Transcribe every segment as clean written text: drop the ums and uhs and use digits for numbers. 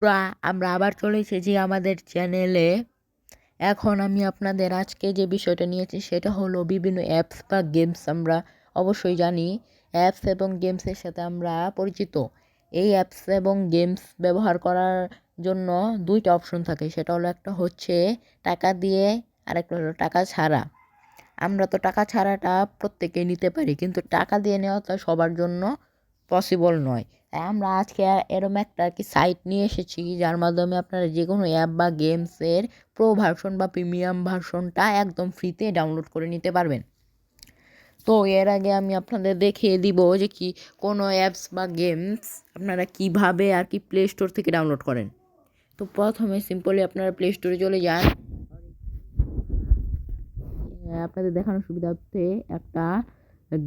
আমরা আবার চলে এসেছি আমাদের চ্যানেলে। এখন আমি আপনাদের আজকে যে বিষয়টা নিয়েছি সেটা হলো বিভিন্ন অ্যাপস বা গেমস। আমরা অবশ্যই জানি অ্যাপস এবং গেমসের সাথে আমরা পরিচিত। এই অ্যাপস এবং গেমস ব্যবহার করার জন্য দুইটা অপশন থাকে, সেটা হলো একটা হচ্ছে টাকা দিয়ে আর একটা হলো টাকা ছাড়া। আমরা তো টাকা ছাড়াটা প্রত্যেকেই নিতে পারি, কিন্তু টাকা দিয়ে নেওয়াটা সবার জন্য পসিবল নয়। তাই আমরা আজকে এরম একটা আর কি সাইট নিয়ে এসেছি, যার মাধ্যমে আপনারা যে কোনো অ্যাপ বা গেমসের প্রো ভার্সন বা প্রিমিয়াম ভার্সনটা একদম ফ্রিতে ডাউনলোড করে নিতে পারবেন। তো এর আগে আমি আপনাদের দেখিয়ে দিব যে কি কোনো অ্যাপস বা গেমস আপনারা কিভাবে আর কি প্লে স্টোর থেকে ডাউনলোড করেন। তো প্রথমে সিম্পলি আপনারা প্লে স্টোরে চলে যান। আপনাদের দেখানোর সুবিধার্থে একটা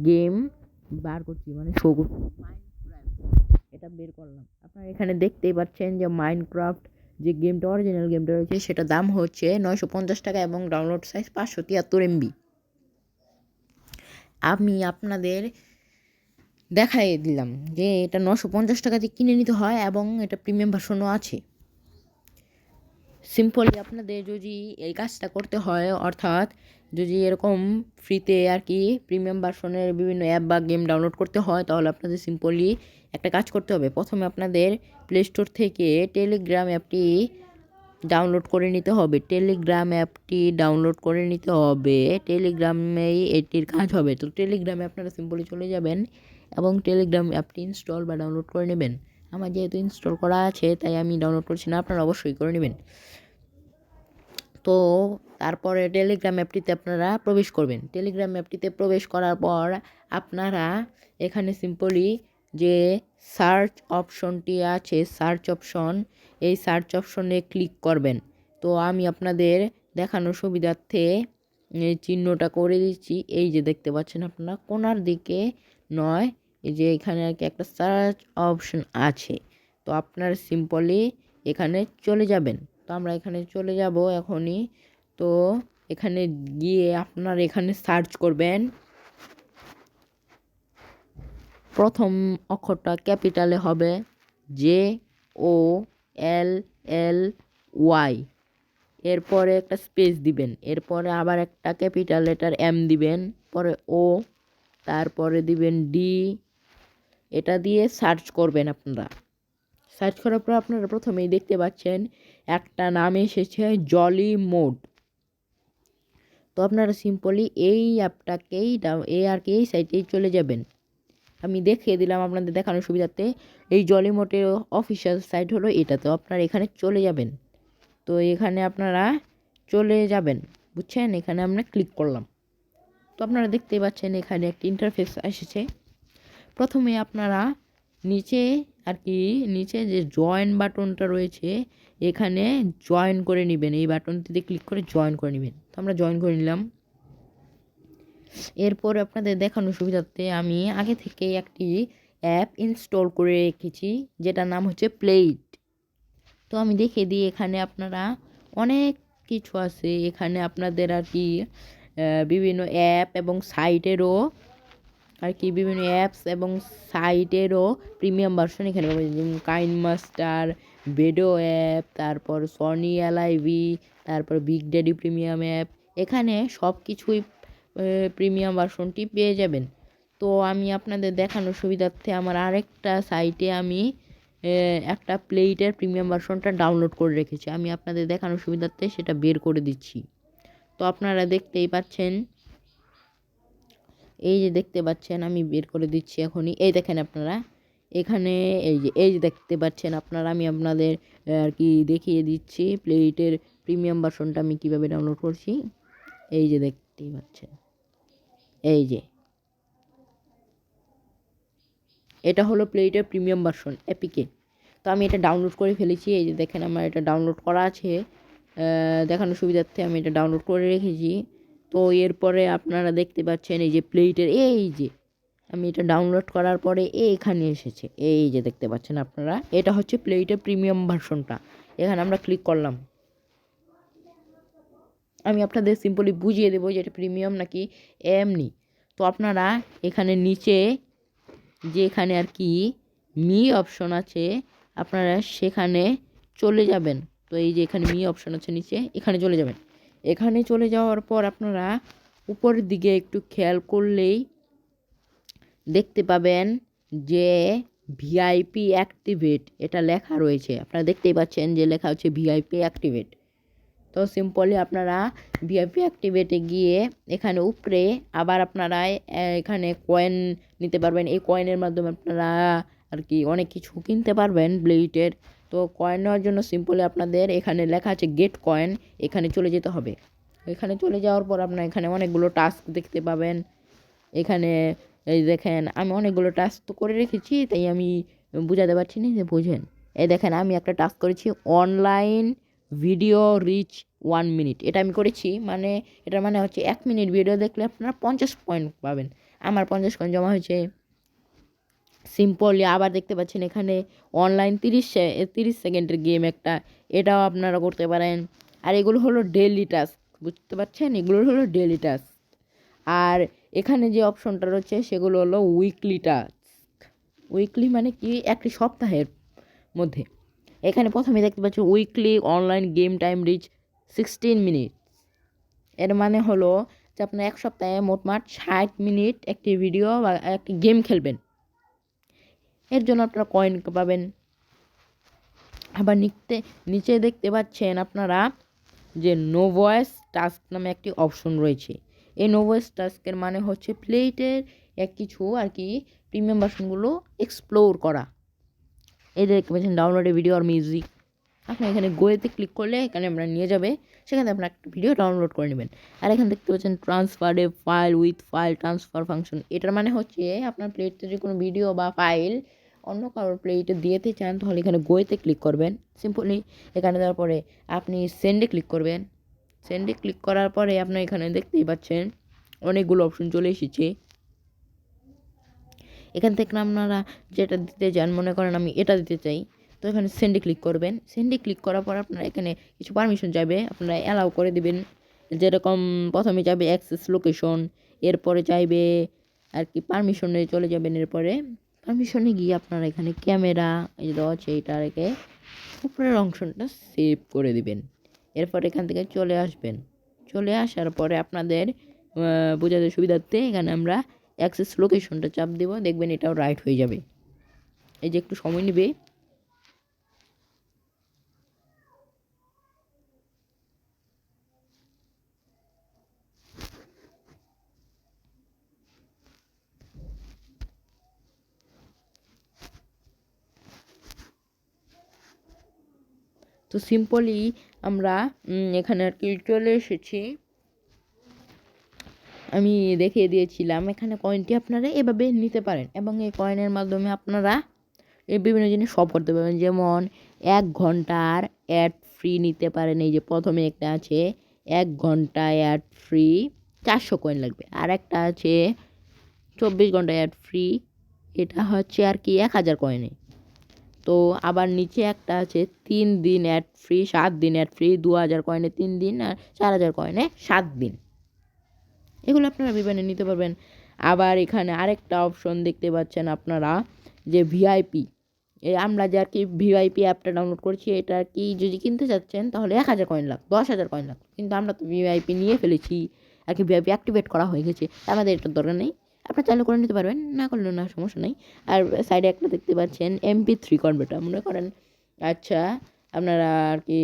গেম বার করছি, মানে শো করছি। এটা বের করলাম। আপনারা এখানে দেখতেই পাচ্ছেন যে মাইনক্রাফট যে গেমটা, অরিজিনাল গেমটা রয়েছে, সেটা দাম হচ্ছে 950 টাকা এবং ডাউনলোড সাইজ 573 MB। আমি আপনাদের দেখাই দিলাম যে এটা 950 টাকা দিয়ে কিনে নিতে হয় এবং এটা প্রিমিয়াম ভার্সনও আছে। সিম্পলি আপনাদের যদি এই কাজটা করতে হয়, অর্থাৎ যদি এরকম ফ্রিতে আর কি প্রিমিয়াম ভার্সনের বিভিন্ন অ্যাপ বা গেম ডাউনলোড করতে হয়, তাহলে আপনাদের সিম্পলি একটা কাজ করতে হবে। প্রথমে আপনাদের প্লে স্টোর থেকে টেলিগ্রাম অ্যাপটি ডাউনলোড করে নিতে হবে। টেলিগ্রামেই এটির কাজ হবে। তো টেলিগ্রামে আপনারা সিম্পলি চলে যাবেন এবং টেলিগ্রাম অ্যাপটি ইনস্টল বা ডাউনলোড করে নেবেন। আমার যেহেতু ইনস্টল করা আছে তাই আমি ডাউনলোড করছি না, আপনারা অবশ্যই করে নেবেন। তো তারপরে টেলিগ্রাম অ্যাপটিতে আপনারা প্রবেশ করবেন। টেলিগ্রাম অ্যাপটিতে প্রবেশ করার পর আপনারা এখানে সিম্পলি যে সার্চ অপশনটি আছে, এই সার্চ অপশনে ক্লিক করবেন। তো আমি আপনাদের দেখানোর সুবিধার্থে এই চিহ্নটা করে দিচ্ছি। এই যে দেখতে পাচ্ছেন আপনারা কোণার দিকে নয়, এই যে এখানে আর কি একটা সার্চ অপশন আছে। তো আপনারা সিম্পলি এখানে চলে যাবেন। তো আমরা এখানে চলে যাব এখনই। তো এখানে গিয়ে আপনার এখানে সার্চ করবেন। প্রথম অক্ষরটা ক্যাপিটালে হবে JOLLY, এরপরে একটা স্পেস দিবেন, এরপরে আবার একটা ক্যাপিটাল লেটার M দিবেন, পরে O, তারপরে দিবেন D। এটা দিয়ে সার্চ করবেন। আপনারা সার্চ করার পর আপনারা প্রথমেই দেখতে পাচ্ছেন একটা নাম এসেছে জলি মোড। তো আপনারা সিম্পলি এই অ্যাপটাকেই এই সাইটেই চলে যাবেন। আমি দেখিয়ে দিলাম আপনাদের দেখানোর সুবিধার্থে। এই জলি মোডের অফিসিয়াল সাইট হলো এটা। তো আপনারা এখানে চলে যাবেন। তো এখানে আপনারা চলে যাবেন, বুঝছেন? এখানে আমরা ক্লিক করলাম। তো আপনারা দেখতেই পাচ্ছেন এখানে একটি ইন্টারফেস এসেছে। প্রথমে আপনারা নিচে আর কি নিচে যে জয়েন বাটনটা রয়েছে, এখানে জয়েন করে নেবেন। এই বাটনটিতে ক্লিক করে জয়েন করে নেবেন। তো আমরা জয়েন করে নিলাম। এরপর আপনাদের দেখানোর সুবিধার্থে আমি আগে থেকে একটি অ্যাপ ইনস্টল করে রেখেছি, যেটার নাম হচ্ছে প্লেইট। তো আমি দেখিয়ে দিই, এখানে আপনারা অনেক কিছু আছে। এখানে আপনাদের আর কি বিভিন্ন অ্যাপ এবং সাইটেরও আর কি বিভিন্ন অ্যাপস এবং সাইটেরও প্রিমিয়াম ভার্সন এখানে পাবেন, যেমন কাইন মাস্টার, বেডো অ্যাপ, তারপর সনি এলআইভি, তারপর বিগ ড্যাডি প্রিমিয়াম অ্যাপ। এখানে সব কিছুই প্রিমিয়াম ভার্সনটি পেয়ে যাবেন। তো আমি আপনাদের দেখানোর সুবিধার্থে আমার আরেকটা সাইটে আমি একটা প্লেটের প্রিমিয়াম ভার্সনটা ডাউনলোড করে রেখেছি। আমি আপনাদের দেখানোর সুবিধার্থে সেটা বের করে দিচ্ছি। তো আপনারা দেখতেই পাচ্ছেন, এই যে দেখতে পাচ্ছেন আমি বের করে দিচ্ছি এখনই। এই দেখেন আপনারা এখানে এই যে দেখতে পাচ্ছেন আপনারা, আমি আপনাদের আর কি দেখিয়ে দিচ্ছি প্লেটের প্রিমিয়াম ভার্সনটা আমি কিভাবে ডাউনলোড করছি। এই যে দেখতেই পাচ্ছেন, এই যে এটা হলো প্লেটের প্রিমিয়াম ভার্সন এপিকে। তো আমি এটা ডাউনলোড করে ফেলেছি। এই যে দেখেন আমার এটা ডাউনলোড করা আছে। দেখানোর সুবিধার্থে আমি এটা ডাউনলোড করে রেখেছি। তো এরপরে আপনারা দেখতে পাচ্ছেন এই যে প্লেটের এই যে আমি এটা ডাউনলোড করার পরে এইখানে এসেছে। এই যে দেখতে পাচ্ছেন আপনারা, এটা হচ্ছে প্লেটের প্রিমিয়াম ভার্সনটা। এখানে আমরা ক্লিক করলাম। আমি আপনাদের সিম্পলি বুঝিয়ে দেবো যে এটা প্রিমিয়াম নাকি এমনি। তো আপনারা এখানে নিচে যেখানে আর কি মি অপশন আছে, আপনারা সেখানে চলে যাবেন। তো এই যে এখানে মি অপশন আছে নিচে, এখানে চলে যাবেন। এখানে চলে যাওয়ার পর আপনারা উপরের দিকে একটু খেয়াল করলেই দেখতে পাবেন যে ভিআইপি অ্যাক্টিভেট এটা লেখা রয়েছে। আপনারা দেখতেই পাচ্ছেন যে লেখা হচ্ছে ভিআইপি অ্যাক্টিভেট। তো সিম্পলি আপনারা ভিআইপি অ্যাক্টিভেটে গিয়ে এখানে উপরে আবার আপনারা এখানে কয়েন নিতে পারবেন। এই কয়েনের মাধ্যমে আপনারা আর কি অনেক কিছু কিনতে পারবেন ব্লেডের। তো কয়েন নেওয়ার জন্য সিম্পলি আপনাদের এখানে লেখা আছে গেট কয়েন, এখানে চলে যেতে হবে। এখানে চলে যাওয়ার পর আপনার এখানে অনেকগুলো টাস্ক দেখতে পাবেন। এখানে এই দেখেন আমি অনেকগুলো টাস্ক তো করে রেখেছি, তাই আমি বুঝাতে পারছি না, যে বুঝেন। এই দেখেন আমি একটা টাস্ক করেছি অনলাইন ভিডিও রিচ 1 মিনিট, এটা আমি করেছি। মানে এটার মানে হচ্ছে 1 মিনিট ভিডিও দেখলে আপনারা 50 পয়েন্ট পাবেন। আমার 50 কয়েন জমা হয়েছে। সিম্পলি আবার দেখতে পাচ্ছেন এখানে অনলাইন 30 সেকেন্ডের গেম একটা, এটাও আপনারা করতে পারেন। আর এগুলো হলো ডেইলি টাস্ক, বুঝতে পারছেন, এগুলো হলো ডেইলি টাস্ক। আর এখানে যে অপশনটা রয়েছে সেগুলো হলো উইকলি টাস্ক। উইকলি মানে কি, একটি সপ্তাহের মধ্যে। এখানে প্রথমে দেখতে পাচ্ছি weekly online game time reach 16 minute. এর মানে হলো যে আপনার এক সপ্তাহে মোটমাট 60 মিনিট একটি ভিডিও বা একটি গেম খেলবেন। এর জন্য আপনারা কয়েন পাবেন। আবার নিচে দেখতে পাচ্ছেন আপনারা যে নো ভয়েস টাস্ক নামে একটি অপশন রয়েছে। এই নো ভয়েস টাস্কের মানে হচ্ছে প্লেটের কিছু আর কি প্রিমিয়াম ভার্সনগুলো এক্সপ্লোর করা। এই যে দেখতে পাচ্ছেন ডাউনলোডে ভিডিও আর মিউজিক। আপনি এখানে গোয়েতে ক্লিক করলে এখানে আমরা নিয়ে যাবে, সেখানে আপনার একটা ভিডিও ডাউনলোড করে নেবেন। আর এখানে দেখতে পাচ্ছেন transfer A file with file transfer function. এটার মানে হচ্ছে আপনার প্লেটে যে কোনো ভিডিও বা ফাইল অন্য কারোর প্লেটে দিতে চান, তাহলে এখানে গোয়েতে ক্লিক করবেন। সিম্পলি এখানে দেওয়ার পরে আপনি সেন্ডে ক্লিক করবেন। সেন্ডে ক্লিক করার পরে আপনি এখানে দেখতেই পাচ্ছেন অনেকগুলো অপশন চলে এসেছে। এখান থেকে আপনারা যেটা দিতে চান, মনে করেন আমি এটা দিতে চাই, তো এখানে সেন্ডে ক্লিক করবেন। সেন্ডে ক্লিক করার পর আপনারা এখানে কিছু পারমিশন চাইবে, আপনারা অ্যালাউ করে দিবেন। যেরকম প্রথমে চাইবে অ্যাক্সেস লোকেশন, এরপরে চাইবে আর কি পারমিশনে চলে যাবেন। এরপরে পারমিশনে গিয়ে আপনারা এখানে ক্যামেরা এই দেওয়া আছে, এটা রেখে উপরের অংশটা সেভ করে দিবেন। এরপর এখান থেকে চলে আসবেন। চলে আসার পরে আপনাদের বোঝাতে সুবিধার্থে এখানে আমরা অ্যাক্সেস লোকেশনটা চাপ দেব, দেখবেন এটাও রাইট হয়ে যাবে। এই যে একটু সময় নেবে। তো সিম্পলি আমরা এখানে আর কি চলে এসেছি। আমি দেখিয়ে দিয়েছিলাম এখানে কয়েনটি আপনারা এভাবে নিতে পারেন, এবং এই কয়েনের মাধ্যমে আপনারা এই বিভিন্ন জিনিস সব করতে পারবেন। যেমন 1 ঘন্টার অ্যাড ফ্রি নিতে পারেন। এই যে প্রথমে একটা আছে 1 ঘন্টা অ্যাড ফ্রি 400 কয়েন লাগবে। আর একটা আছে 24 ঘন্টা অ্যাড ফ্রি, এটা হচ্ছে আর কি 1000 কয়েনে। তো আবার নিচে একটা আছে 3 দিন অ্যাড ফ্রি, 7 দিন অ্যাড ফ্রি, 2000 কয়েনে 3 দিন আর 4000 কয়েনে 7 দিন। এগুলো আপনারা বিমানে নিতে পারবেন। আবার এখানে আরেকটা অপশন দেখতে পাচ্ছেন আপনারা যে ভিআইপি, আমরা যে আর কি ভিআইপি অ্যাপটা ডাউনলোড করছি, এটা আর কি যদি কিনতে চাচ্ছেন তাহলে 1000 কয়েন লাগ, 10,000 কয়েন লাগ। কিন্তু আমরা তো ভিআইপি নিয়ে ফেলেছি আর কি, ভিআইপি অ্যাক্টিভেট করা হয়ে গেছে, আমাদের এটার দরকার নেই। আপনারা চালু করে নিতে পারবেন, না করলেও না, সমস্যা নেই। আর সাইডে একটা দেখতে পাচ্ছেন MP3 কনভার্টার। মনে করেন আচ্ছা আপনারা আর কি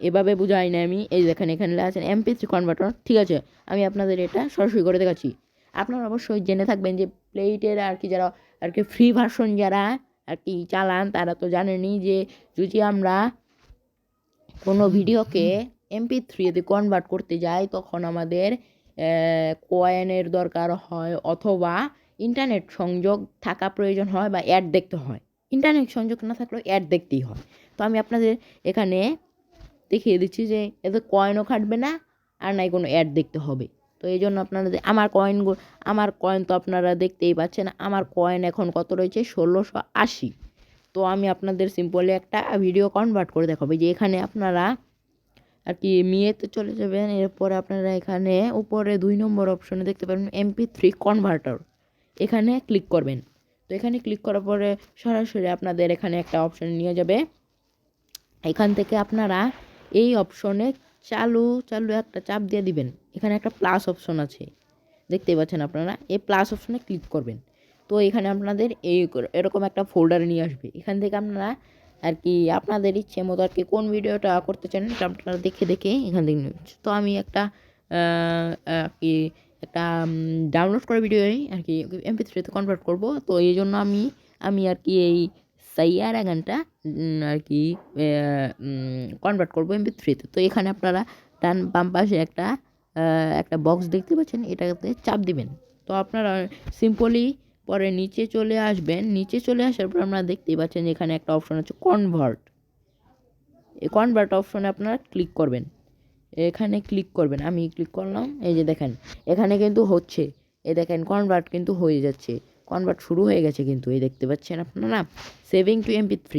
এভাবে বুঝাই না আমি, এই দেখেন এখানে আছেন MP3 কনভার্টার, ঠিক আছে। আমি আপনাদের এটা সরাসরি করে দেখাচ্ছি। আপনারা অবশ্যই জেনে থাকবেন যে প্লেটের আর কি যারা আর কি ফ্রি ভার্সন যারা আর কি চালান, তারা তো জানেনই যে যদি আমরা কোনো ভিডিওকে MP3-তে কনভার্ট করতে যাই, তখন আমাদের কয়েনের দরকার হয়, অথবা ইন্টারনেট সংযোগ থাকা প্রয়োজন হয়, বা অ্যাড দেখতে হয়। ইন্টারনেট সংযোগ না থাকলেও অ্যাড দেখতেই হয়। তো আমি আপনাদের এখানে দেখিয়ে দিচ্ছি যে এতে কয়েনও কাটবে না, আর নাই কোনো অ্যাড দেখতে হবে। তো এই জন্য আপনারা আমার কয়েন তো আপনারা দেখতেই পাচ্ছেন, আমার কয়েন এখন কত রয়েছে 1680। তো আমি আপনাদের সিম্পলি একটা ভিডিও কনভার্ট করে দেখাবো। যে এখানে আপনারা আর কি মিয়েতে চলে যাবেন। এরপরে আপনারা এখানে উপরে 2 নম্বর অপশনে দেখতে পাবেন MP3 কনভার্টার, এখানে ক্লিক করবেন। তো এখানে ক্লিক করার পরে সরাসরি আপনাদের এখানে একটা অপশন নিয়ে যাবে এখান থেকে আপনারা এই অপশনে চালু চালু একটা চাপ দিয়ে দিবেন। এখানে একটা প্লাস অপশন আছে, দেখতেই পাচ্ছেন আপনারা। এই প্লাস অপশনে ক্লিক করবেন। তো এখানে আপনাদের এরকম একটা ফোল্ডারে নিয়ে আসবে। এখান থেকে আপনারা আর কি আপনাদের ইচ্ছে মতো আর কি কোন ভিডিওটা করতে চান এটা আপনারা দেখে দেখে এখান থেকে নেবেন। তো আমি একটা আর কি একটা ডাউনলোড করা ভিডিও আর কি MP3-তে কনভার্ট করব। তো এই জন্য আমি আর কি এই সাইয়ারা গানটা আর কি কনভার্ট করবো MP3-তে। তো এখানে আপনারা ডান বাম পাশে একটা বক্স দেখতে পাচ্ছেন, এটাতে চাপ দিবেন। তো আপনারা সিম্পলি পরে নিচে চলে আসবেন। নিচে চলে আসার পর আপনারা দেখতেই পাচ্ছেন যে এখানে একটা অপশন আছে কনভার্ট। এই কনভার্ট অপশনে আপনারা ক্লিক করবেন। এখানে ক্লিক করবেন, আমি ক্লিক করলাম। এই যে দেখেন এখানে কিন্তু হচ্ছে, এই দেখেন কনভার্ট কিন্তু হয়ে যাচ্ছে, কনভার্ট শুরু হয়ে গেছে কিন্তু, এই দেখতে পাচ্ছেন আপনারা সেভিং টু MP3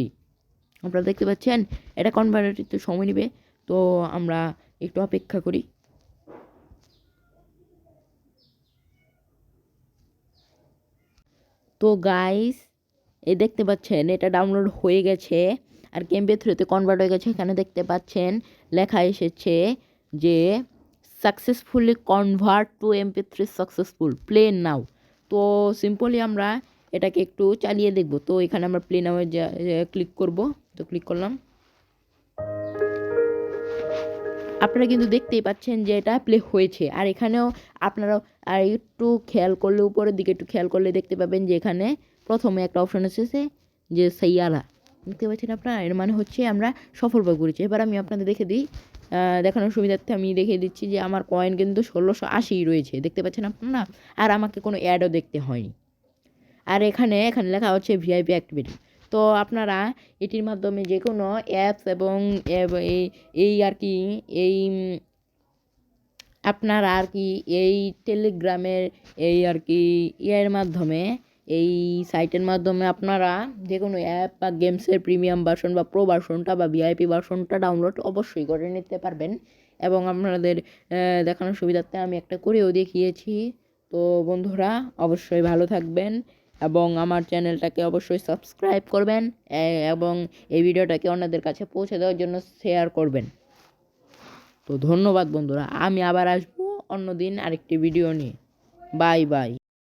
আপনারা দেখতে পাচ্ছেন। এটা কনভার্ট একটু সময় নেবে, তো আমরা একটু অপেক্ষা করি। তো গাইস এই দেখতে পাচ্ছেন এটা ডাউনলোড হয়ে গেছে আর MP3-তে কনভার্ট হয়ে গেছে। এখানে দেখতে পাচ্ছেন লেখা এসেছে যে successfully convert to MP3 successful, play নাও। তো সিম্পলি আমরা এটাকে একটু চালিয়ে দেখব। তো এখানে আমরা প্লে নাও ক্লিক করব। তো ক্লিক করলাম, আপনারা কিন্তু দেখতেই পাচ্ছেন যে এটা প্লে হয়েছে। আর এখানেও আপনারা আর একটু খেয়াল করলে, উপরের দিকে একটু খেয়াল করলে দেখতে পাবেন যে এখানে প্রথমে একটা অপশন এসেছে যে সাইয়ারা, দেখতে পাচ্ছেন আপনারা। এর মানে হচ্ছে আমরা সফলভাবে করেছি। এবার আমি আপনাদের দেখে দিই, দেখানোর সুবিধার্থে আমি দেখিয়ে দিচ্ছি যে আমার কয়েন কিন্তু 1680 রয়েছে, দেখতে পাচ্ছেন আপনারা। আর আমাকে কোনো অ্যাডও দেখতে হয়নি। আর এখানে লেখা হচ্ছে ভিআইপি অ্যাক্টিভিটি। তো আপনারা এটির মাধ্যমে যে কোনো অ্যাপস এবং এই আর কি এই আপনারা আর কি এই টেলিগ্রামের এই আর কি ইয়ের মাধ্যমে, এই সাইটের মাধ্যমে আপনারা যে কোনো অ্যাপ বা গেমসের প্রিমিয়াম ভার্সন বা প্রো ভার্সনটা বা ভিআইপি ভার্সনটা ডাউনলোড অবশ্যই করে নিতে পারবেন। এবং আপনাদের দেখানোর সুবিধার্থে আমি একটা করেও দেখিয়েছি। তো বন্ধুরা অবশ্যই ভালো থাকবেন এবং আমার চ্যানেলটাকে অবশ্যই সাবস্ক্রাইব করবেন এবং এই ভিডিওটাকে অন্যদের কাছে পৌঁছে দেওয়ার জন্য শেয়ার করবেন। তো ধন্যবাদ বন্ধুরা, আমি আবার আসবো অন্য দিন আরেকটি ভিডিও নিয়ে। Bye bye.